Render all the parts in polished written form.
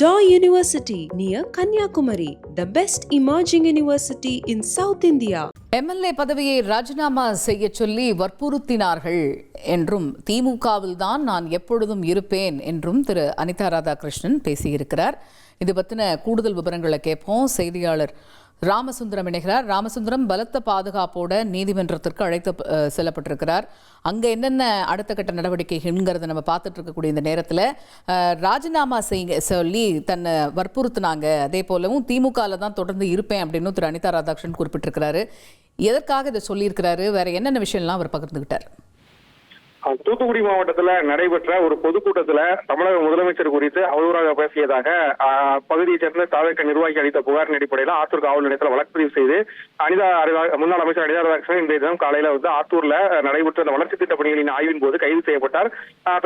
Daw University near Kanyakumari, the best emerging university in South India. MLA பதவியை ராஜினாமா செய்ய சொல்லி வற்புறுத்தினார்கள் என்றும் திமுகவில் தான் நான் எப்பொழுதும் இருப்பேன் என்றும் திரு அனிதா ராதாகிருஷ்ணன் பேசியிருக்கிறார். இது பற்றின கூடுதல் விவரங்களை கேட்போம். செய்தியாளர் ராமசுந்தரம் இணைகிறார். ராமசுந்தரம், பலத்த பாதுகாப்போட நீதிமன்றத்திற்கு அழைத்து செல்லப்பட்டிருக்கிறார். அங்கே என்னென்ன அடுத்த கட்ட நடவடிக்கைங்கிறத நம்ம பார்த்துட்டு இருக்கக்கூடிய இந்த நேரத்தில் ராஜினாமா செய்ய சொல்லி தன்னை வற்புறுத்தினாங்க. அதே போலவும் திமுகவில் தான் தொடர்ந்து இருப்பேன் அப்படின்னு திரு அனிதா ராதாகிருஷ்ணன் குறிப்பிட்டிருக்கிறாரு. எதற்காக இதை சொல்லியிருக்கிறாரு? வேற என்னென்ன விஷயம்லாம் அவர் பகிர்ந்துகிட்டார்? தூத்துக்குடி மாவட்டத்துல நடைபெற்ற ஒரு பொதுக்கூட்டத்துல தமிழக முதலமைச்சர் குறித்து அவதூறாக பேசியதாக பகுதியைச் சேர்ந்த தாவேக நிர்வாகி அளித்த புகாரின் அடிப்படையில் ஆத்தூர் காவல் நிலையத்தில் வழக்கு பதிவு செய்து முன்னாள் அமைச்சர் அனிதா ராதாகிருஷ்ணன் இன்றைய தினம் காலையில ஆத்தூர்ல நடைபெற்ற வளர்ச்சி திட்ட பணிகளின் ஆய்வின் போது கைது செய்யப்பட்டார்.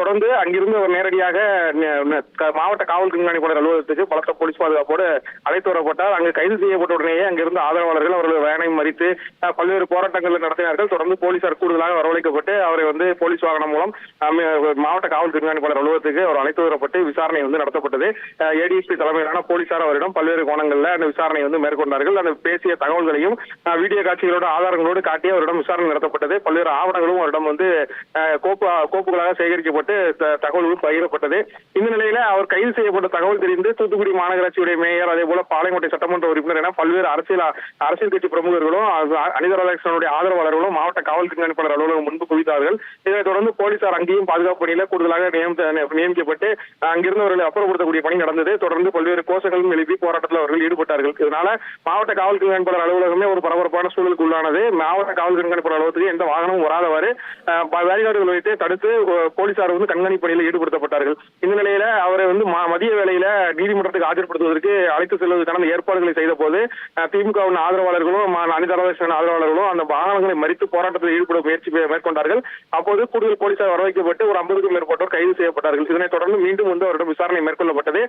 தொடர்ந்து அங்கிருந்து அவர் நேரடியாக மாவட்ட காவல் கண்காணிப்பாளர் அலுவலகத்துக்கு பலத்த போலீஸ் பாதுகாப்போடு அழைத்து வரப்பட்டார். அங்கு கைது செய்யப்பட்ட உடனேயே அங்கிருந்த ஆதரவாளர்கள் அவர்கள் வேனை மறித்து பல்வேறு போராட்டங்கள் நடத்தினார்கள். தொடர்ந்து போலீசார் கூடுதலாக வரவழைக்கப்பட்டு அவரை போலீஸ் வாகனம் மூலம் மாவட்ட காவல் கண்காணிப்பாளர் அலுவலகத்துக்கு அவர் அழைத்து வரப்பட்டு விசாரணை நடத்தப்பட்டது. ஏடிஎஸ்பி தலைமையிலான போலீசார் அவரிடம் பல்வேறு கோணங்கள்ல அந்த விசாரணை மேற்கொண்டார்கள். அந்த பேசிய தகவல்களையும் வீடியோ காட்சிகளோட ஆதாரங்களோடு காட்டி அவரிடம் விசாரணை நடத்தப்பட்டது. பல்வேறு ஆவணங்களும் அவரிடம் கோப்புகளாக சேகரிக்கப்பட்டு தகவல்களும் பகிரப்பட்டது. இந்த நிலையில அவர் கைது செய்யப்பட்ட தகவல் தெரிந்து தூத்துக்குடி மாநகராட்சியுடைய மேயர், அதே போல பாளையங்கோட்டை சட்டமன்ற உறுப்பினர் என பல்வேறு அரசியல் கட்சி பிரமுகர்களும் அனிதா ராதாகிருஷ்ணனுடைய ஆதரவாளர்களும் மாவட்ட காவல் கண்காணிப்பாளர் அலுவலகம் முன்பு குவித்தார்கள். இதனைத் தொடர்ந்து போலீசார் அங்கேயும் பாதுகாப்பு பணியில கூடுதலாக நியமிக்கப்பட்டு அங்கிருந்து அவர்களை அப்புறப்படுத்தக்கூடிய பணி நடந்தது. தொடர்ந்து பல்வேறு கோஷங்களும் எழுப்பி போராட்டத்தில் அவர்கள் ஈடுபட்டார்கள். இதனால மாவட்ட காவல் கண்காணிப்பாளர் அலுவலகமே ஒரு பரபரப்பான சூழலுக்கு உள்ளானது. மாவட்ட காவல் கண்காணிப்பாளர் அலுவலகத்துக்கு எந்த வாகனமும் வராதவாறு வேலையாடுகள் வைத்து தடுத்து போலீசார் கண்காணிப்பு பணியில் ஈடுபடுத்தப்பட்டார்கள். இந்த நிலையில அவரை மதிய வேளையில நீதிமன்றத்துக்கு ஆஜர்படுத்துவதற்கு அழைத்து செல்வதற்கான ஏற்பாடுகளை செய்த போது திமுகவின் ஆதரவாளர்களும் அனிதா ராதாகிருஷ்ணன் ஆதரவாளர்களும் அந்த வாகனங்களை மறித்து போராட்டத்தில் ஈடுபட முயற்சி மேற்கொண்டார்கள். அப்போது கூடுதல் போலீசார் வரவைக்கப்பட்டு ஒரு 50க்கும் மேற்பட்டோர் கைது செய்யப்பட்டார்கள். இதனைத் தொடர்ந்து மீண்டும் அவரிடம் விசாரணை மேற்கொள்ளப்பட்டது.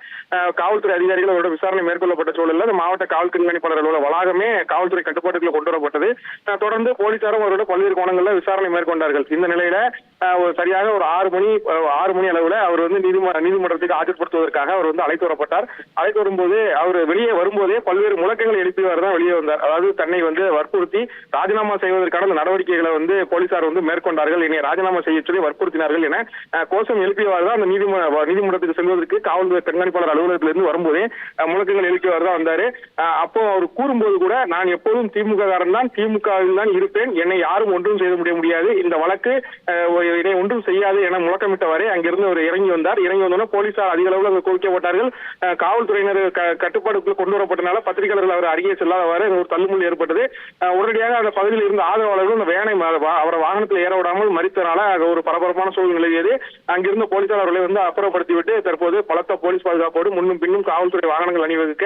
காவல்துறை அதிகாரிகள் அவரிடம் விசாரணை மேற்கொள்ளப்பட்ட சூழலில் மாவட்ட காவல் கண்காணிப்பாளர் அலுவலக வளாகமே காவல்துறை கட்டுப்பாட்டுக்குள்ள கொண்டு வரப்பட்டது. தொடர்ந்து போலீசாரும் அவரோட பல்வேறு கோணங்களில் விசாரணை மேற்கொண்டார்கள். இந்த நிலையில சரியாக ஒரு 6 மணி அளவுல அவர் நீதிமன்றத்துக்கு ஆஜர்படுத்துவதற்காக அவர் அழைத்து வரப்பட்டார். அழைத்து வரும்போது அவர் வெளியே வரும்போதே பல்வேறு முழக்கங்களை எழுப்பியவர் தான் வெளியே வந்தார். அதாவது தன்னை வற்புறுத்தி ராஜினாமா செய்வதற்கான நடவடிக்கைகளை போலீசார் மேற்கொண்டார்கள். என்னை ராஜினாமா செய்ய சொல்லி வற்புறுத்தினார்கள் என கோஷம் எழுப்பியவாறு தான் அந்த நீதிமன்றத்துக்கு செல்வதற்கு காவல்துறை கண்காணிப்பாளர் அலுவலகத்திலிருந்து வரும்போதே முழக்கங்கள் எழுப்பியவாறு தான் வந்தாரு. அப்போ அவர் கூறும்போது கூட நான் எப்போதும் திமுக காரன் தான், திமுகவில் தான் இருப்பேன், என்னை யாரும் ஒன்றும் செய்ய முடியாது, இந்த வழக்கு என்னை ஒன்றும் செய்யாது என முழக்கமிட்டவாறே அங்கிருந்து அவர் இறங்கி வந்தார். இறங்கி வந்தோன்னா போலீசார் அதிக அளவில் அங்கு குவிக்கப்பட்டார்கள். காவல்துறையினர் கட்டுப்பாடுக்குள் கொண்டு வரப்பட்டனால பத்திரிகையாளர்கள் அவர் அருகே செல்லாதவாறு ஒரு தள்ளுமுள் ஏற்பட்டது. உடனடியாக அந்த பகுதியில் இருந்த ஆதரவாளர்கள் அந்த வேனை அவரை வாகனத்தில் ஏற விடாமல் மறித்தனால ஒரு பரபரப்பான சூழல் நிலவியது. அங்கிருந்த போலீசார் அவர்களை அப்புறப்படுத்திவிட்டு தற்போது பலத்த போலீஸ் பாதுகாப்போடு முன்னும் பின்னும் காவல்துறை வாகனங்கள் அணிவகுக்க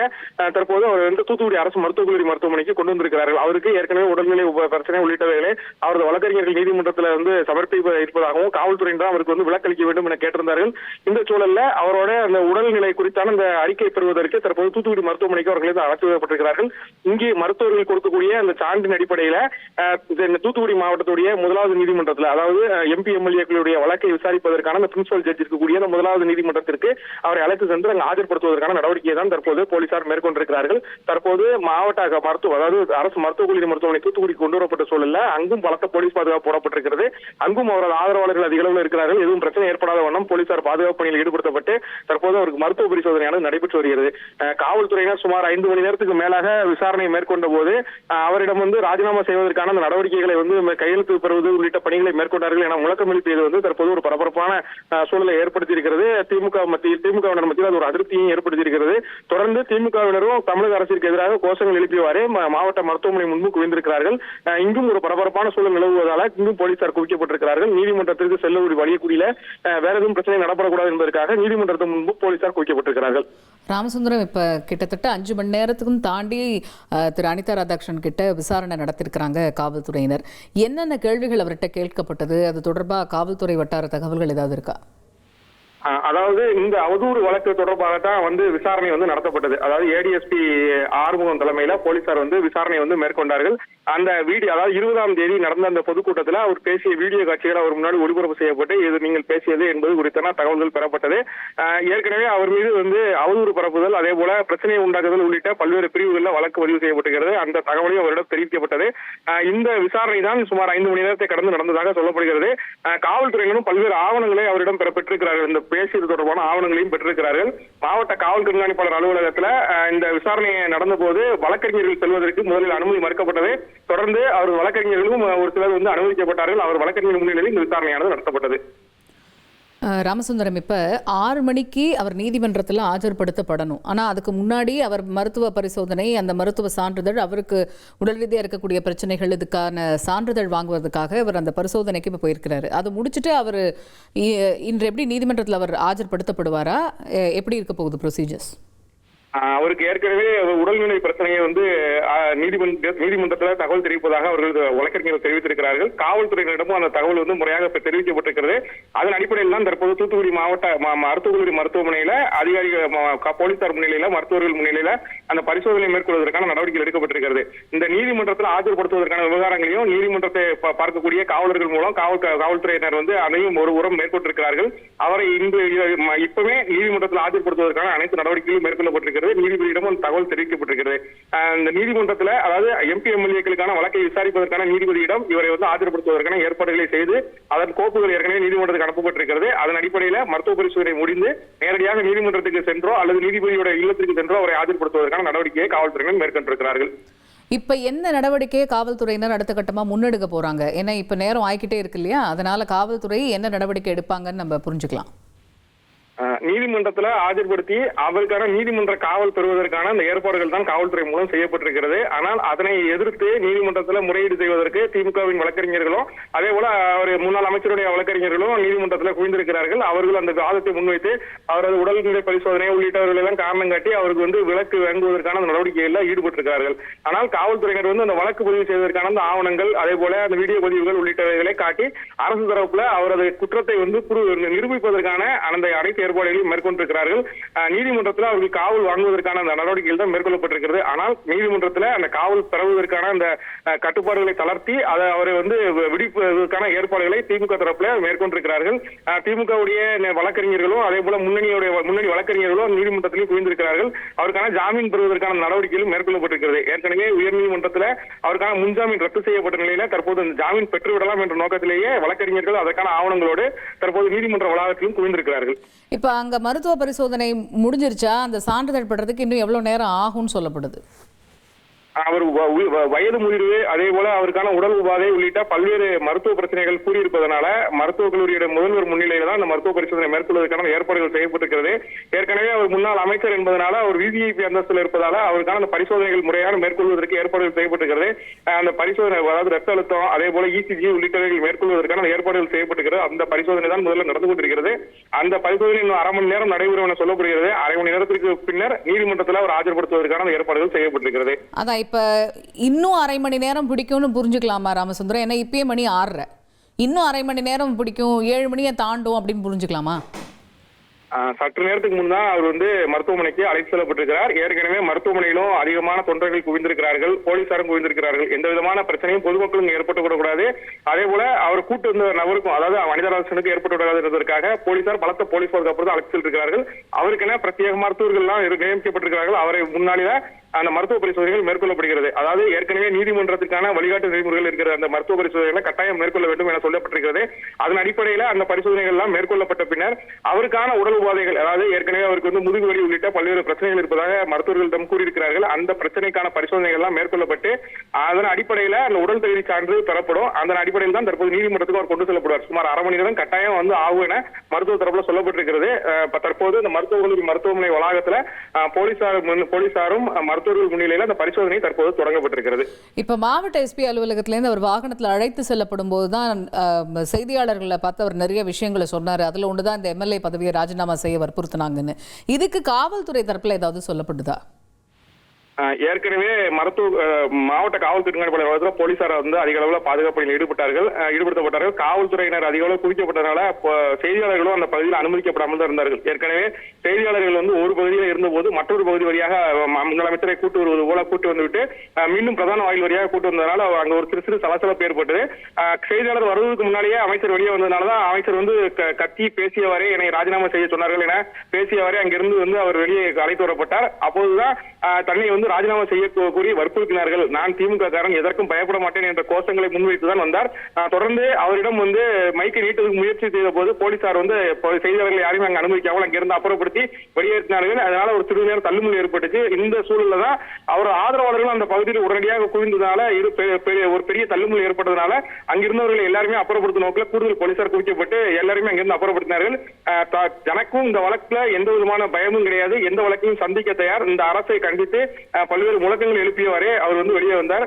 தற்போது அவர் தூத்துக்குடி அரசு மருத்துவக் கல்லூரி மருத்துவமனைக்கு கொண்டு வந்திருக்கிறார்கள். அவருக்கு ஏற்கனவே உடல்நிலை பிரச்சனை உள்ளிட்டவைகளை அவரது வழக்கறிஞர்கள் நீதிமன்றத்தில் சமர்ப்பிக்க இருப்பதாகவும் காவல்துறையினர் அவருக்கு விலக்களிக்க வேண்டும் என கேட்டிருந்தார்கள். இந்த சூழல்ல அவரோட அந்த உடல்நிலை குறித்தான அந்த அறிக்கை பெறுவதற்கு தற்போது தூத்துக்குடி மருத்துவமனைக்கு அவர்கள் அழைத்து வரப்பட்டிருக்கிறார்கள். இங்கே மருத்துவர்கள் கொடுக்கக்கூடிய அந்த சான்றின் அடிப்படையில தூத்துக்குடி மாவட்டத்துடைய முதலாவது நீதிமன்றத்தில், அதாவது எம்பி எம்எல்ஏக்களுடைய வழக்கை விசாரிப்பதற்கான அந்த பிரின்சிபல் ஜட்ஜ் இருக்கக்கூடிய முதலாவது நீதிமன்றத்திற்கு அவரை அழைத்து சென்று அங்கு ஆஜர்படுத்துவதற்கான நடவடிக்கையை தான் தற்போது போலீசார் மேற்கொண்டிருக்கிறார்கள். தற்போது மாவட்ட அதாவது அரசு மருத்துவக் கல்லூரி மருத்துவமனை தூத்துக்குடி கொண்டு வரப்பட்ட சூழல்ல அங்கும் பலத்த போலீஸ் பாதுகாப்பு போடப்பட்டிருக்கிறது. அங்கும் அவரது ஆதரவாளர்கள் அதிக அளவில் இருக்கிறார்கள். எதுவும் பிரச்சனை ஏற்படாத வண்ணம் போலீசார் பாதுகாப்பு பணியில் ஈடுபடுத்தப்பட்டு தற்போது அவருக்கு மருத்துவ பரிசோதனையானது நடைபெற்று வருகிறது. காவல்துறையினர் சுமார் 5 மணி நேரத்துக்கு மேலாக விசாரணை மேற்கொண்ட போது அவரிடம் ராஜினாமா செய்வதற்கான அந்த நடவடிக்கைகளை கையெழுத்து பெறுவது உள்ளிட்ட பணிகளை மேற்கொண்டார்கள் என முழக்கம் எழுப்பியது தற்போது ஒரு பரபரப்பான சூழலை ஏற்படுத்தியிருக்கிறது. திமுகவினர் மத்தியில் அது ஒரு அதிருப்தியை ஏற்படுத்தியிருக்கிறது. தொடர்ந்து திமுகவினரும் தமிழக அரசிற்கு எதிராக கோஷங்கள் எழுப்பியவாறே மாவட்ட மருத்துவமனை முன்பு குவிந்திருக்கிறார்கள். இங்கும் ஒரு பரபரப்பான சூழல் நிலவுவதால் இங்கும் போலீசார் குவிக்கப்பட்டிருக்கிறார்கள். நீதிமன்றத்திற்கு செல்லக்கூடிய வழியக்கூடியில வேற எதுவும் பிரச்சனை நடப்படக்கூடாது என்பதற்காக நீதிமன்றத்தின் முன்பு போலீசார் குவிக்கப்பட்டிருக்கிறார்கள். ராமசுந்தரம், இப்ப கிட்டத்தட்ட 5 மணி நேரத்துக்கும் தாண்டி திரு அனிதா ராதாகிருஷ்ணன் கிட்ட விசாரணை நடத்திருக்கிறாங்க காவல்துறையினர். என்னென்ன கேள்விகள் அவர்கிட்ட கேட்கப்பட்டது? அது தொடர்பாக காவல்துறை வட்டார தகவல்கள் ஏதாவது இருக்கா? அதாவது இந்த அவதூறு வழக்கு தொடர்பாகத்தான் விசாரணை நடத்தப்பட்டது. அதாவது ஏடிஎஸ்பி ஆறுமுகம் தலைமையில போலீசார் விசாரணை மேற்கொண்டார்கள். அந்த வீடியோ, அதாவது 20ஆம் தேதி நடந்த அந்த பொதுக்கூட்டத்தில் அவர் பேசிய வீடியோ காட்சிகள் அவர் முன்னாடி ஒளிபரப்பு செய்யப்பட்டு இது நீங்கள் பேசியது என்பது குறித்தான தகவல்கள் பெறப்பட்டது. ஏற்கனவே அவர் மீது அவதூறு பரப்புதல், அதே போல பிரச்சனையை உண்டாக்குதல் உள்ளிட்ட பல்வேறு பிரிவுகளில் வழக்கு பதிவு செய்யப்பட்டிருக்கிறது. அந்த தகவலையும் அவரிடம் தெரிவிக்கப்பட்டது. இந்த விசாரணை தான் சுமார் 5 மணி நேரத்தை கடந்து நடந்ததாக சொல்லப்படுகிறது. காவல்துறையினரும் பல்வேறு ஆவணங்களை அவரிடம் பெற்றிருக்கிறார்கள். இந்த பேசியது தொடர்பான ஆவணங்களையும் பெற்றிருக்கிறார்கள். மாவட்ட காவல் கண்காணிப்பாளர் அலுவலகத்தில் இந்த விசாரணை நடந்த போது வழக்கறிஞர்கள் செல்வதற்கு முதலில் அனுமதி மறுக்கப்பட்டது. தொடர்ந்து அவர் வழக்கறிஞர்களும் ஒரு சிலர் அனுமதிக்கப்பட்டார்கள். அவர் வழக்கறிஞர் முன்னிலையில் இந்த விசாரணையானது நடத்தப்பட்டது. ராமசுந்தரம், இப்போ 6 மணிக்கு அவர் நீதிமன்றத்தில் ஆஜர்படுத்தப்படணும். ஆனால் அதுக்கு முன்னாடி அவர் மருத்துவ பரிசோதனை, அந்த மருத்துவ சான்றிதழ், அவருக்கு உடல் ரீதியாக இருக்கக்கூடிய பிரச்சனைகள், இதுக்கான சான்றிதழ் வாங்குவதற்காக அவர் அந்த பரிசோதனைக்கு இப்போ போயிருக்கிறாரு. அதை முடிச்சுட்டு அவர் இன்று எப்படி நீதிமன்றத்தில் அவர் ஆஜர்படுத்தப்படுவாரா? எப்படி இருக்க போகுது ப்ரொசீஜர்ஸ்? அவருக்கு ஏற்கனவே உடல்நிலை பிரச்சனையை நீதிமன்றத்தில் தகவல் தெரிவிப்பதாக அவர்கள் வழக்கறிஞர்கள் தெரிவித்திருக்கிறார்கள். காவல்துறையினரிடமும் அந்த தகவல் முறையாக தெரிவிக்கப்பட்டிருக்கிறது. அதன் அடிப்படையில் தான் தற்போது தூத்துக்குடி மாவட்ட மருத்துவக் கல்லூரி மருத்துவமனையில அதிகாரிகள், போலீசார் முன்னிலையில, மருத்துவர்கள் முன்னிலையில அந்த பரிசோதனை மேற்கொள்வதற்கான நடவடிக்கைகள் எடுக்கப்பட்டிருக்கிறது. இந்த நீதிமன்றத்தில் ஆஜர்படுத்துவதற்கான விவகாரங்களையும் நீதிமன்றத்தை பார்க்கக்கூடிய காவலர்கள் மூலம் காவல்துறையினர் அதையும் ஒரு உரம் மேற்கொண்டிருக்கிறார்கள். அவரை இப்பவே நீதிமன்றத்தில் ஆஜர்படுத்துவதற்கான அனைத்து நடவடிக்கைகளும் மேற்கொள்ளப்பட்டிருக்கிறது. நீதிபதியிடம் தகவல் தெரிவிக்கப்பட்டிருக்கிறது. இந்த நீதிமன்றத்தில், அதாவது எம்பி எம்எல்ஏக்களுக்கான வழக்கை விசாரிப்பதற்கான நீதிபதியிடம் இவரை ஆஜர்படுத்துவதற்கான ஏற்பாடுகளை செய்து அதன் கோப்புகள் ஏற்கனவே நீதிமன்றத்துக்கு அனுப்பப்பட்டிருக்கிறது. அதன் அடிப்படையில் மருத்துவ பரிசோதனை முடிந்து நேரடியாக நீதிமன்றத்துக்கு சென்றோ அல்லது நீதிபதியோட இல்லத்திற்கு சென்றோ அவரை ஆஜர்படுத்துவதற்கான நடவடிக்கையை காவல்துறையினர் மேற்கொண்டிருக்கிறார்கள். இப்ப என்ன நடவடிக்கையை காவல்துறையினர் அடுத்த கட்டமா முன்னெடுக்க போறாங்க? ஏன்னா இப்ப நேரம் ஆகிக்கிட்டே இருக்கு இல்லையா? அதனால காவல்துறை என்ன நடவடிக்கை எடுப்பாங்கன்னு நம்ம புரிஞ்சுக்கலாம். நீதிமன்றத்தில் ஆஜர்படுத்தி அவருக்கான நீதிமன்ற காவல் பெறுவதற்கான அந்த ஏற்பாடுகள் தான் காவல்துறை மூலம் செய்யப்பட்டிருக்கிறது. ஆனால் அதனை எதிர்த்து நீதிமன்றத்தில் முறையீடு செய்வதற்கு திமுகவின் வழக்கறிஞர்களும் அதே போல அவர் முன்னாள் அமைச்சருடைய வழக்கறிஞர்களும் நீதிமன்றத்தில் குவிந்திருக்கிறார்கள். அவர்கள் அந்த வாதத்தை முன்வைத்து அவரது உடல்நிலை பரிசோதனை உள்ளிட்டவர்கள் எல்லாம் காரணம் காட்டி அவருக்கு விலக்கு வழங்குவதற்கான நடவடிக்கைகளில் ஈடுபட்டிருக்கிறார்கள். ஆனால் காவல்துறையினர் அந்த வழக்கு பதிவு செய்வதற்கான அந்த ஆவணங்கள், அதே போல அந்த வீடியோ பதிவுகள் உள்ளிட்டவைகளை காட்டி அரசு தரப்புல அவரது குற்றத்தை நிரூபிப்பதற்கான அந்த அனைத்து ஏற்பாடுகளையும் மேற்கொண்டிருக்கிறார்கள். நீதிமன்றத்தில் அவர்கள் காவல் வாங்குவதற்கான அந்த நடவடிக்கைகள் தான் மேற்கொள்ளப்பட்டிருக்கிறது. ஆனால் நீதிமன்றத்தில் அந்த காவல் பெறுவதற்கான அந்த கட்டுப்பாடுகளை தளர்த்தி அதை அவரை விடுப்பதற்கான ஏற்பாடுகளை திமுக தரப்புல மேற்கொண்டிருக்கிறார்கள். திமுகவுடைய வழக்கறிஞர்களும் அதே போல முன்னணி வழக்கறிஞர்களும் நீதிமன்றத்திலும் குவிந்திருக்கிறார்கள். அவருக்கான ஜாமீன் பெறுவதற்கான நடவடிக்கைகளும் மேற்கொள்ளப்பட்டிருக்கிறது. ஏற்கனவே உயர்நீதிமன்றத்தில் அவருக்கான முன்ஜாமீன் ரத்து செய்யப்பட்ட நிலையில தற்போது அந்த ஜாமீன் பெற்றுவிடலாம் என்ற நோக்கத்திலேயே வழக்கறிஞர்கள் அதற்கான ஆவணங்களோடு தற்போது நீதிமன்ற வளாகத்திலும் குவிந்திருக்கிறார்கள். இப்ப அங்க மருத்துவ பரிசோதனை முடிஞ்சிருச்சா? அந்த சான்றிதழ் பெறதுக்கு இன்னும் எவ்வளவு நேரம் ஆகும்னு சொல்லப்படுது? அவர் வயது முதிர்வு, அதே போல அவருக்கான உடல் உபாதை உள்ளிட்ட பல்வேறு மருத்துவ பிரச்சனைகள் கூறியிருப்பதனால மருத்துவக் கல்லூரியுடைய முதல்வர் முன்னிலையில தான் அந்த மருத்துவ பரிசோதனை மேற்கொள்வதற்கான ஏற்பாடுகள் செய்யப்பட்டிருக்கிறது. ஏற்கனவே அவர் முன்னாள் அமைச்சர் என்பதனால அவர் விவிஐபி அந்தஸ்தில் இருப்பதால அவருக்கான அந்த பரிசோதனைகள் முறையாக மேற்கொள்வதற்கு ஏற்பாடுகள் செய்யப்பட்டிருக்கிறது. அந்த பரிசோதனை, அதாவது ரத்த அழுத்தம், அதே போல இசிஜி உள்ளிட்டவைகள் மேற்கொள்வதற்கான ஏற்பாடுகள் செய்யப்பட்டிருக்கிறது. அந்த பரிசோதனை தான் முதல்ல நடந்து கொண்டிருக்கிறது. அந்த பரிசோதனை இன்னும் அரை மணி நேரம் நடைபெறும் என சொல்லப்படுகிறது. அரை மணி நேரத்திற்கு பின்னர் நீதிமன்றத்தில் அவர் ஆஜர்படுத்துவதற்கான ஏற்பாடுகள் செய்யப்பட்டிருக்கிறது. இப்ப இன்னும் அரை மணி நேரம் பிடிக்கும்னு புரிஞ்சுக்கலாமா ராமசுந்தரம்? ஏன்னா இப்பயே மணி 6:30, இன்னும் அரை மணி நேரம் பிடிக்கும், 7 மணியை தாண்டும் அப்படின்னு புரிஞ்சுக்கலாமா? சற்று நேரத்துக்கு முன்தான் அவர் மருத்துவமனைக்கு அழைத்து செல்லப்பட்டிருக்கிறார். ஏற்கனவே மருத்துவமனையிலும் அதிகமான தொண்டர்கள் குவிந்திருக்கிறார்கள், போலீசாரும் குவிந்திருக்கிறார்கள். எந்த விதமான பிரச்சனையும் பொதுமக்களும் ஏற்பட்டுவிடக்கூடாது, அதே போல அவர் கூட்டு வந்த நபருக்கும், அதாவது மனிதராசனுக்கு ஏற்பட்டுவிடாது என்பதற்காக போலீசார் பலத்த போலீஸ் பாதுகாப்பு அழைத்து சென்றிருக்கிறார்கள். அவருக்கென பிரத்யேக மருத்துவர்கள் எல்லாம் நியமிக்கப்பட்டிருக்கிறார்கள். அவரை முன்னாளில அந்த மருத்துவ பரிசோதனைகள் மேற்கொள்ளப்படுகிறது. அதாவது ஏற்கனவே நீதிமன்றத்துக்கான வழிகாட்டு நெறிமுறைகள் இருக்கிற அந்த மருத்துவ பரிசோதனைகளை கட்டாயம் மேற்கொள்ள வேண்டும் என சொல்லப்பட்டிருக்கிறது. அதன் அடிப்படையில் அந்த பரிசோதனைகள் எல்லாம் மேற்கொள்ளப்பட்ட பின்னர் அவருக்கான உடல் உபாதைகள், அதாவது ஏற்கனவே அவருக்கு முதுகு வலி உள்ளிட்ட பல்வேறு பிரச்சனைகள் இருப்பதாக மருத்துவர்களிடம் கூறியிருக்கிறார்கள். அந்த பிரச்சனைக்கான பரிசோதனைகள் எல்லாம் மேற்கொள்ளப்பட்டு அதன் அடிப்படையில் அந்த உடல் தகுதி சான்று பெறப்படும். அதன் அடிப்படையில் தான் தற்போது நீதிமன்றத்துக்கு அவர் கொண்டு செல்லப்படுவார். சுமார் அரை மணி நேரம் கட்டாயம் ஆகும் என மருத்துவ தரப்புல சொல்லப்பட்டிருக்கிறது. தற்போது இந்த மருத்துவக் கல்லூரி மருத்துவமனை வளாகத்துல போலீசாரும் மருத்துவர்கள் முன்னிலையில் அந்த பரிசோதனை தற்போது தொடங்கப்பட்டிருக்கிறது. இப்ப மாவட்ட எஸ்பி அலுவலகத்திலிருந்து அவர் வாகனத்தில் அழைத்து செல்லப்படும் போதுதான் செய்தியாளர்களை பார்த்து அவர் நிறைய விஷயங்களை சொன்னாரு. அதுல ஒண்ணுதான் இந்த எம்எல்ஏ பதவியை ராஜினாமா செய்ய வற்புறுத்தினாங்கன்னு. இதுக்கு காவல்துறை தரப்புல ஏதாவது சொல்லப்படுதா? ஏற்கனவே மாவட்ட காவல் கண்காணிப்பாளர் போலீசார் வந்து அதிக அளவில் பாதுகாப்பில் ஈடுபடுத்தப்பட்டார்கள். காவல்துறையினர் அதிக அளவு குவிக்கப்பட்டதனால செய்தியாளர்களும் அந்த பகுதியில் அனுமதிக்கப்படாமல் தான் இருந்தார்கள். ஏற்கனவே செய்தியாளர்கள் வந்து ஒரு பகுதியில் இருந்தபோது மற்றொரு பகுதி வழியாக முதலமைச்சரை கூட்டு வருவது போல கூட்டு வந்துவிட்டு மீண்டும் பிரதான வாயில் வழியாக கூட்டு வந்ததனால அங்க ஒரு சிறு சலசலப்பு ஏற்பட்டது. செய்தியாளர் வருவதற்கு முன்னாலேயே அமைச்சர் வெளியே வந்ததுனாலதான் அமைச்சர் வந்து கத்தி பேசியவரே என்னை ராஜினாமா செய்ய சொன்னார்கள் என பேசியவரே அங்கிருந்து வந்து அவர் வெளியே அழைத்து வரப்பட்டார். அப்போதுதான் தன்னை வந்து ராஜினாமா செய்ய கூறி வற்புறுத்தினார்கள். நான் திமுக காரன், எதற்கும் பயப்பட மாட்டேன் என்ற கோஷங்களை முன்வைத்துதான் வந்தார். தொடர்ந்து அவரிடம் வந்து மைக்கை நீட்டுவதற்கு முயற்சி செய்த போது போலீசார் வந்து செய்தியாளர்கள் யாரையும் அங்கு அனுமதிக்காமல் அங்கிருந்து அப்புறப்படுத்தி வெளியேற்றினார்கள். அதனால ஒரு சிறு நேரம் தள்ளுமுள்ளு ஏற்பட்டுச்சு. இந்த சூழல்ல தான் அவர் ஆதரவாளர்கள் அந்த பகுதியில் உடனடியாக குவிந்ததால ஒரு பெரிய தள்ளுமுள்ளு ஏற்பட்டதுனால அங்கிருந்தவர்கள் எல்லாருமே அப்புறப்படுத்தும் நோக்கில் கூடுதல் போலீசார் குவிக்கப்பட்டு எல்லாருமே அங்கிருந்து அப்புறப்படுத்தினார்கள். தனக்கும் இந்த வழக்குல எந்த விதமான பயமும் கிடையாது, எந்த வழக்கையும் சந்திக்க தயார், இந்த அரசை கண்டித்து பல்வேறு முழக்கங்கள் எழுப்பியவரே அவர் வந்து வெளியே வந்தார்.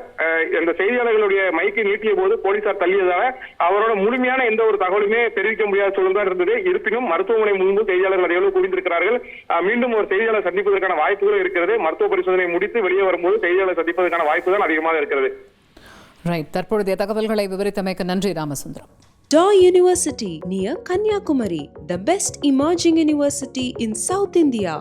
இந்த செய்தியாளர்களுடைய மைக்கை நீட்டிய போது போலீசார் தள்ளியதால அவரோட முழுமையான எந்த ஒரு தகவலுமே தெரிவிக்க முடியாத சூழல் தான் இருந்தது. இருப்பினும் மருத்துவமனை முன்பு செய்தியாளர்கள் அதிக குவிந்திருக்கிறார்கள். மீண்டும் ஒரு செய்தியாளர் சந்திப்பதற்கான வாய்ப்புகளும் இருக்கிறது. மருத்துவ பரிசோதனை முடித்து வெளியே வரும்போது செய்தியாளர் சந்திப்பதற்கான வாய்ப்பு தான் அதிகமாக இருக்கிறது. ரைட், தற்பொழுதைய தகவல்களை விவரித்தமைக்கு நன்றி Ramasundaram. Daw University near Kanyakumari, the best emerging university in South India.